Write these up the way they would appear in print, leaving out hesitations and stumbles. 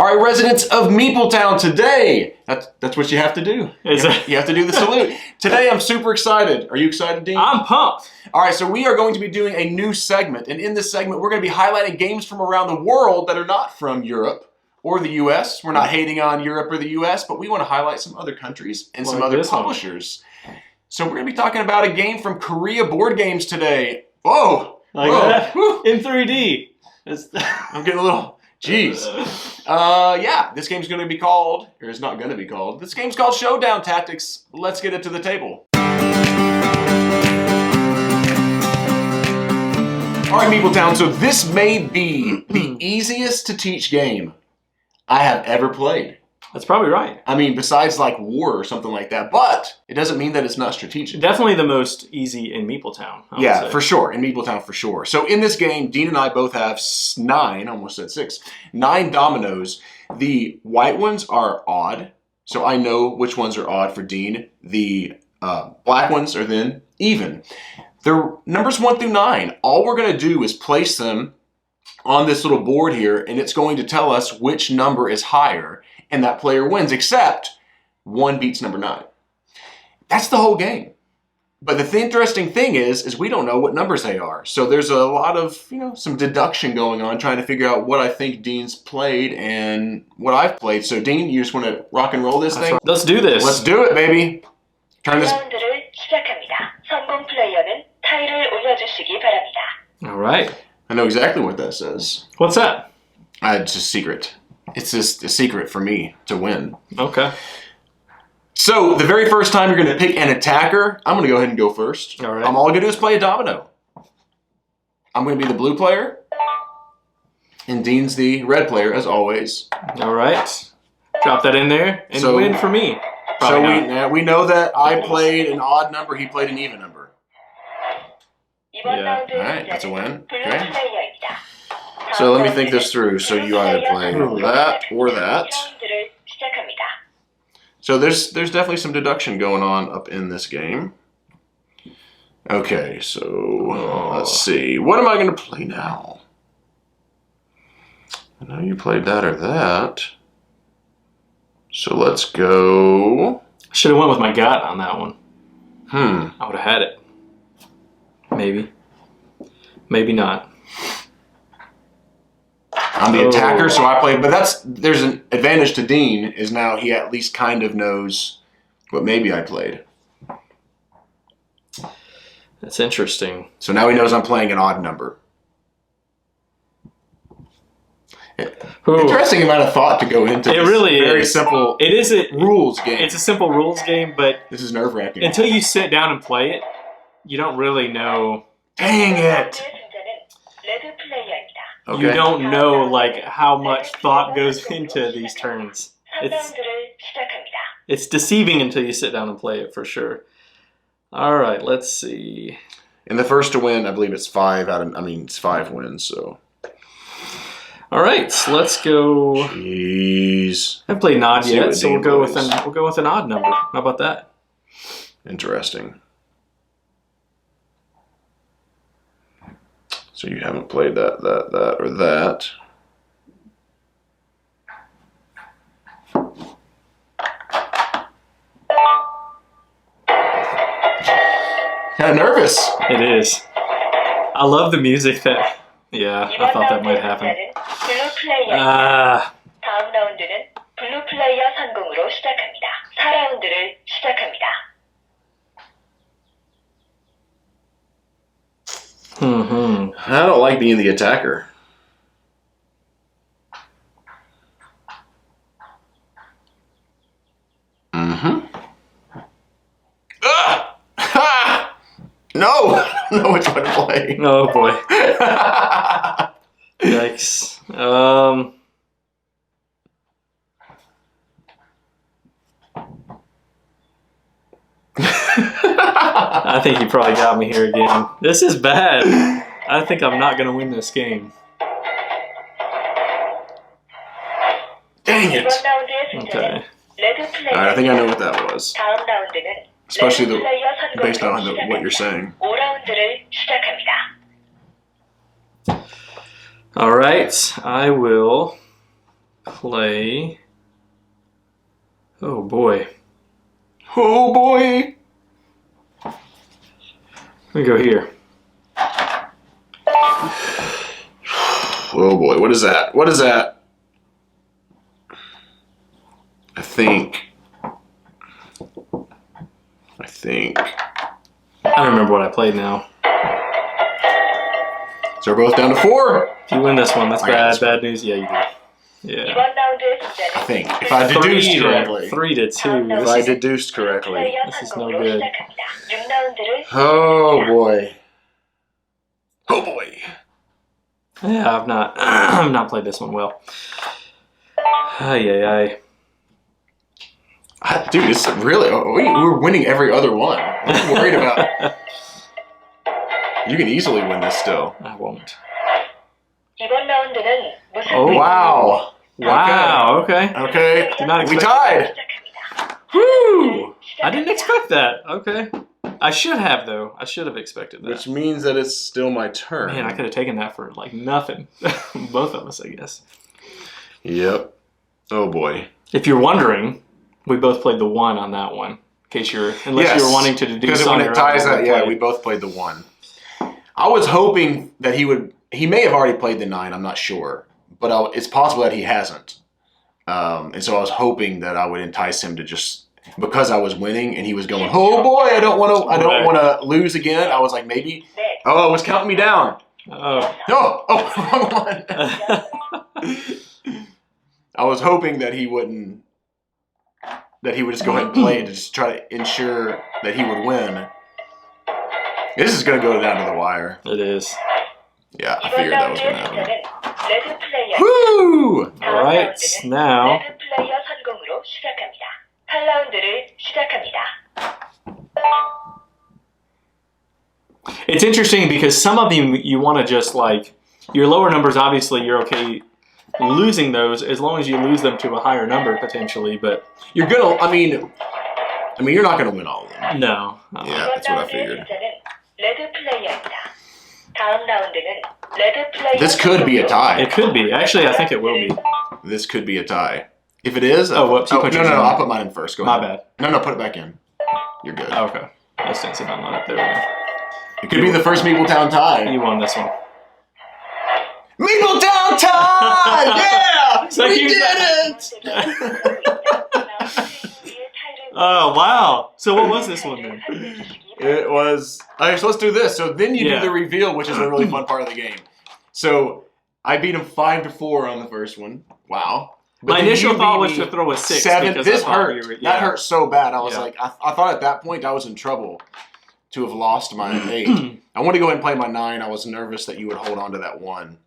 All right, residents of Meepletown, today, that's what you have to do. You have to do the salute. Today, I'm super excited. Are you excited, Dean? I'm pumped. All right, so we are going to be doing a new segment. And in this segment, we're going to be highlighting games from around the world that are not from Europe or the U.S. We're not hating on Europe or the U.S., but we want to highlight some other countries and some other publishers. So we're going to be talking about a game from Korea Board Games today. Whoa! Like that? In 3D. I'm getting a little... Jeez. Yeah, this game's going to be called, or it's not going to be called, this game's called Showdown Tactics. Let's get it to the table. All right, Meepletown, so this may be the easiest to teach game I have ever played. That's probably right. I mean, besides like War or something like that, but it doesn't mean that it's not strategic. Definitely the most easy in Meepletown. Yeah, for sure. In Meepletown, for sure. So in this game, Dean and I both have 9, almost said 6, 9 dominoes. The white ones are odd, so I know which ones are odd for Dean. The black ones are then even. The numbers 1 through 9, all we're going to do is place them on this little board here, and it's going to tell us which number is higher, and that player wins, except 1 beats number 9. That's the whole game. But the interesting thing is we don't know what numbers they are. So there's a lot of, some deduction going on, trying to figure out what I think Dean's played and what I've played. So Dean, you just want to rock and roll this thing? Right. Let's do this. Let's do it, baby. Turn this. All right. I know exactly what that says. What's that? It's a secret. It's just a secret for me to win. Okay. So the very first time you're going to pick an attacker, I'm going to go ahead and go first. All right. All I'm going to do is play a domino. I'm going to be the blue player, and Dean's the red player, as always. All right. Drop that in there, and win for me. We know that I played an odd number, he played an even number. Yeah. All right, that's a win. Okay. So let me think this through. So you either play that or that. So there's definitely some deduction going on up in this game. Okay, so let's see. What am I going to play now? I know you played that or that. So let's go. Should have went with my gut on that one. I would have had it. Maybe. Maybe not. I'm the attacker, so I play. But there's an advantage to Dean, is now he at least kind of knows what maybe I played. That's interesting. So now he knows I'm playing an odd number. Interesting amount of thought to go into. It really is very simple. It is a rules game. It's a simple rules game, but this is nerve-wracking. Until you sit down and play it, you don't really know. Dang it! Okay. You don't know how much thought goes into these turns. It's deceiving until you sit down and play it, for sure. All right, let's see. And the first to win, I believe it's 5 it's 5 wins. So. All right, so let's go. Jeez. I haven't played an odd yet, so we'll go with an odd number. How about that? Interesting. So you haven't played that, or that. Kind of nervous. It is. I love the music that... Yeah, I thought that might happen. 다음 라운드는 블루 플레이어 성공으로 시작합니다. 4라운드를 시작합니다. I don't like being the attacker. No! I don't know which one to play. Oh boy. Yikes. I think you probably got me here again. This is bad. I think I'm not going to win this game. Dang it. Okay. Alright, I think I know what that was. Especially based on what you're saying. Alright, I will play. Oh boy. Oh boy. Let me go here. Oh boy. What is that? What is that? I think. I don't remember what I played now. So we're both down to 4. If you win this one, that's I got bad. this one. Bad news. Yeah, you do. Yeah. 이번 라운드의 I 승자는 think. If I deduced correctly. 3 to 2. If This I is, deduced correctly. 플레이어 This is no 성공으로 good. 시작합니다. 6라운드를 Oh boy. Oh boy. yeah, I've not played this one well. Ay. Dude, it's really. We're winning every other one. I'm worried about. You can easily win this still. I won't. 이번 라운드는 무슨 Oh. Wow. Wow. Okay. Okay. Did not We expect tied. 시작합니다. Woo! I didn't expect that. Okay. I should have though. I should have expected that. Which means that it's still my turn. Man, I could have taken that for like nothing. Both of us, I guess. Yep. Oh boy. If you're wondering, we both played the 1 on that one. In case unless Yes, you were wanting to deduce Because on when your it ties own, that, yeah, we both played the 1. I was hoping that he would. He may have already played the 9. I'm not sure, but it's possible that he hasn't. And so I was hoping that I would entice him to just because I was winning and he was going, oh boy, I don't want to lose again. I was like, maybe. Oh, it was counting me down. Oh. Wrong one. I was hoping that he wouldn't. That he would just go ahead and play to just try to ensure that he would win. This is going to go down to the wire. It is. Yeah, I 이번 figured that was going 라운드의 to happen. 승자는 레드 플레이어. Woo! All right, now. 레드 플레이어 성공으로 시작합니다. 8라운드를 시작합니다. It's interesting because some of you want to just like your lower numbers. Obviously, you're okay losing those as long as you lose them to a higher number potentially. But You're gonna. I mean, you're not gonna win all of them. no. Yeah, that's what I figured. 레드 플레이어입니다. 다음 라운드는 레드 플레이어. This could be a tie. It could be. Actually, I think it will be. This could be a tie. If it is, Oh, whoops, you put no, yours in. I'll put mine in first. Go My ahead. bad. No, put it back in. You're good. Okay. I was dancing on it. There we go. It could be the first Meepletown tie. You won this one. Meepletown tie! Yeah, So we you- did it. Oh wow! So what was this one then? It was. Okay, so let's do this. So then you Yeah. do the reveal, which is a really fun part of the game. So I beat him 5-4 on the first one. Wow. But My then initial you thought beat was me to throw a 6. 7. because This I thought hurt. we were- That yeah. hurt so bad. I was Yeah. like, I thought at that point I was in trouble to have lost my 8. I wanted to go ahead and play my 9. I was nervous that you would hold on to that 1.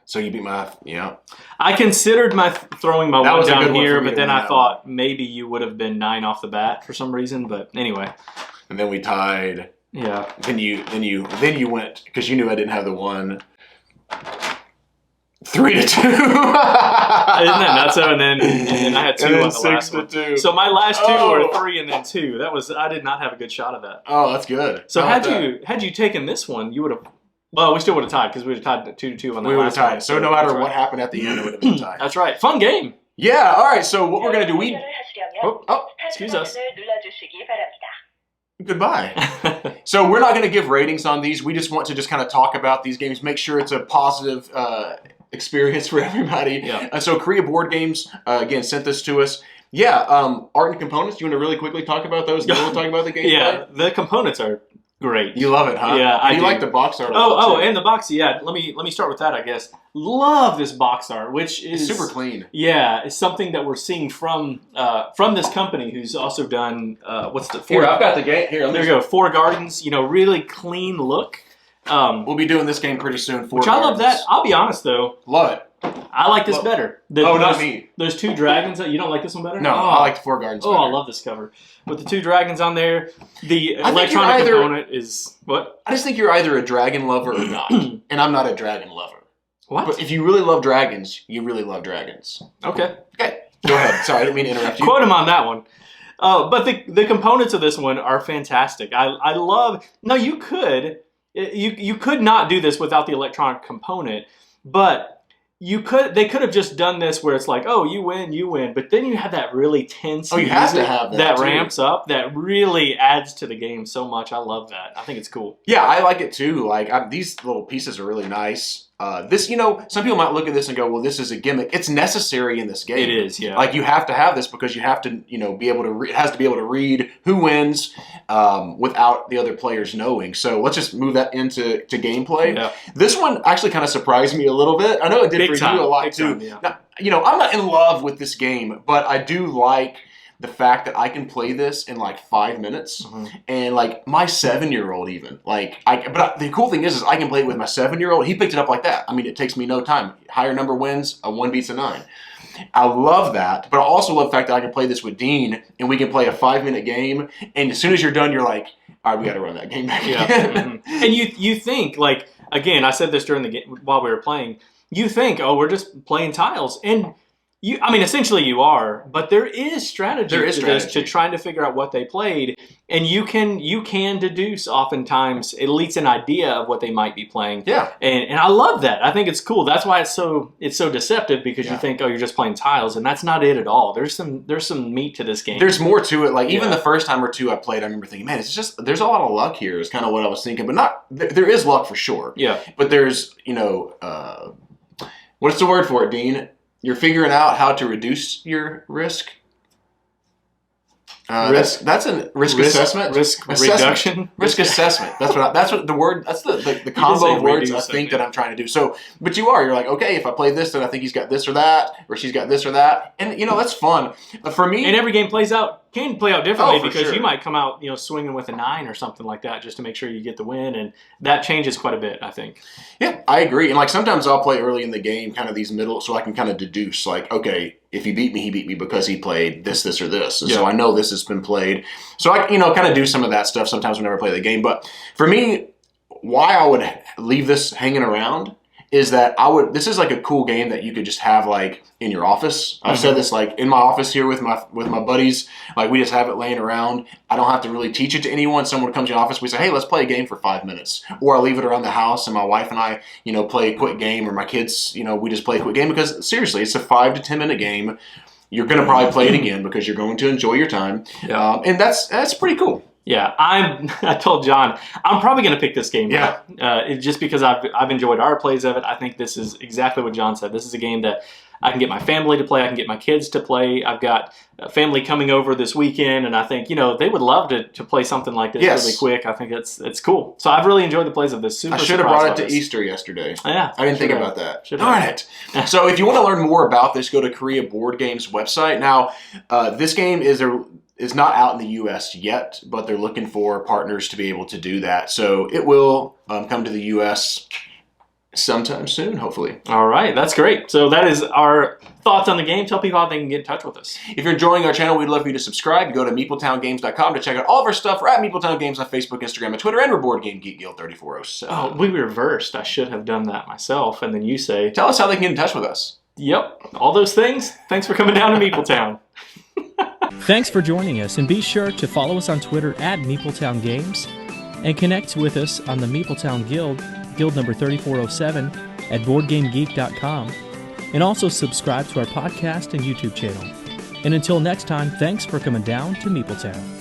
So you beat my, yeah. I considered throwing my That 1 was a good down one here, for me but to then win I that thought maybe you would have been 9 off the bat for some reason. But anyway, And then we tied. yeah. Then you went because you knew I didn't have the 1. 3-2. Isn't that nuts? And then I had 2 And then on the last 6-2. one. So my last 2 Oh. were 3 and then 2. I did not have a good shot of that. Oh, that's good. So How about that? had you taken this one, you would have. Well, we still would have tied because we would have tied 2-2 on the We would have last tied. one. So no matter that's what right. happened at the end, it would have been a tie. That's right. Fun game. Yeah. All right. So what we're gonna do? We Oh, excuse us. 눌러주시기 바랍니다. goodbye. So we're not gonna give ratings on these. We just want to just kind of talk about these games, make sure it's a positive experience for everybody. Yeah. And so Korea Board Games again sent this to us. Yeah. Art and components. You want to really quickly talk about those? Then we'll talk about the gameplay. Yeah, the components are great. You love it, huh? Yeah, I You do. like the box art. a lot, Oh, too. and the box. Yeah, let me start with that. I guess love this box art, which It's is super clean. Yeah, it's something that we're seeing from this company who's also done what's the Here, I've got the game. Here, there you go, Four Gardens. You know, really clean look. We'll be doing this game pretty soon. Which I love that. I'll be honest though, Love it. I like this Well- better. Oh, not those- me. Those 2 dragons. You don't like this one better? No, Oh. I like the Four Gardens. Oh, better. I love this cover with the 2 dragons on there. The I think electronic you're either- component is what? I just think you're either a dragon lover or not, and I'm not a dragon lover. What? But if you really love dragons, you really love dragons. Okay. Okay, go ahead. Sorry, I didn't mean to interrupt you. Quote him on that one. But the components of this one are fantastic. I love. No, you could not do this without the electronic component, but They could have just done this where it's like, oh, you win, but then you have that really tense you have to have that too. ramps up, that really adds to the game so much. I love that. I think it's cool. Yeah, I like it too. Like these little pieces are really nice. This, some people might look at this and go, well, this is a gimmick. It's necessary in this game. It is, yeah. Like you have to have this because you have to, be able to. It has to be able to read who wins without the other players knowing. So let's just move that into gameplay. Yeah. This one actually kind of surprised me a little bit. I know it did for you a lot too. Yeah. Now, I'm not in love with this game, but I do like the fact that I can play this in like 5 minutes, and like my 7-year-old even but the cool thing is I can play it with my 7-year-old. He picked it up like that. I mean, it takes me no time. Higher number wins. A 1 beats a 9. I love that, but I also love the fact that I can play this with Dean, and we can play a 5-minute game. And as soon as you're done, you're like, all right, we got to run that game back again. And you think like again, I said this during the game while we were playing. You think, oh, we're just playing tiles, and essentially you are, but there is strategy to trying to figure out what they played, and you can deduce oftentimes at least an idea of what they might be playing. Yeah, and I love that. I think it's cool. That's why it's so deceptive, because you think, oh, you're just playing tiles, and that's not it at all. There's some meat to this game. There's more to it. Like even the first time or two I played, I remember thinking, man, it's just there's a lot of luck here. Is kind of what I was thinking, but not there is luck for sure. Yeah, but there's what's the word for it, Dean? You're figuring out how to reduce your risk. That's a risk assessment. Risk reduction. Risk assessment. That's what the word. That's the combo of words I think that I'm trying to do. So, but you're like, okay, if I play this, then I think he's got this or that, or she's got this or that, and that's fun. For me, and every game can play out differently, because sure. you might come out swinging with a 9 or something like that just to make sure you get the win, and that changes quite a bit, I think. Yeah, I agree. And like sometimes I'll play early in the game, kind of these middle, so I can kind of deduce like, okay, if he beat me because he played this, or this, and so I know this has been played. So I kind of do some of that stuff sometimes whenever I play the game. But for me, why I would leave this hanging around is that this is like a cool game that you could just have like in your office. I've said this like in my office here with my buddies, like we just have it laying around. I don't have to really teach it to anyone. Someone comes to the office, we say, hey, let's play a game for 5 minutes. Or I leave it around the house and my wife and I, play a quick game, or my kids, we just play a quick game, because seriously, it's a 5 to 10 minute game. You're going to probably play it again because you're going to enjoy your time. Yeah. And that's pretty cool. Yeah, I told John I'm probably going to pick this game up, just because I've enjoyed our plays of it. I think this is exactly what John said. This is a game that I can get my family to play. I can get my kids to play. I've got a family coming over this weekend, and I think they would love to play something like this really quick. I think it's cool. So I've really enjoyed the plays of this. I should have brought it to Easter yesterday. Yeah, I didn't think about that. Darn it. So if you want to learn more about this, go to Korea Board Games website. Now, this game is not out in the U.S. yet, but they're looking for partners to be able to do that. So it will come to the U.S. sometime soon, hopefully. All right, that's great. So that is our thoughts on the game. Tell people how they can get in touch with us. If you're enjoying our channel, we'd love for you to subscribe. You go to MeepletownGames.com to check out all of our stuff. We're at Meepletown Games on Facebook, Instagram, and Twitter, and we're Board Game Geek Guild 3407. Oh, we reversed. I should have done that myself, and then you say... Tell us how they can get in touch with us. Yep, all those things. Thanks for coming down to Meepletown. Thanks for joining us, and be sure to follow us on Twitter at Meepletown Games, and connect with us on the Meepletown Guild, Guild number 3407, at BoardGameGeek.com, and also subscribe to our podcast and YouTube channel. And until next time, thanks for coming down to Meepletown.